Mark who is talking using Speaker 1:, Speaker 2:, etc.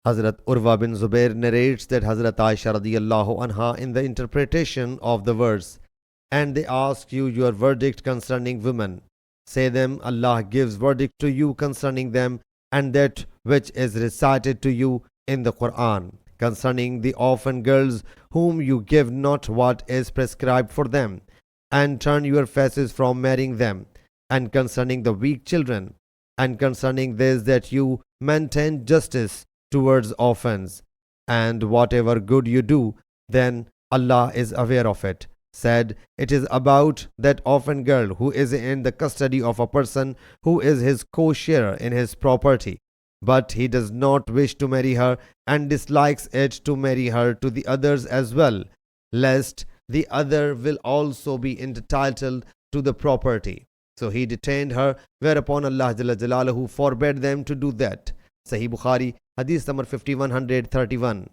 Speaker 1: Hazrat Urwa bin Zubair narrates that Hazrat Aisha radiyallahu anha in the interpretation of the verse, and they ask you your verdict concerning women. Say them, Allah gives verdict to you concerning them and that which is recited to you in the Quran. Concerning the orphan girls whom you give not what is prescribed for them, and turn your faces from marrying them, and concerning the weak children, and concerning this that you maintain justice towards orphans, and whatever good you do, then Allah is aware of it. Said, it is about that orphan girl who is in the custody of a person who is his co-sharer in his property, but he does not wish to marry her and dislikes it to marry her to the others as well, lest the other will also be entitled to the property. So he detained her, whereupon Allah Jalla Jalaluhu forbade them to do that. Sahih Bukhari, Hadith number 5131.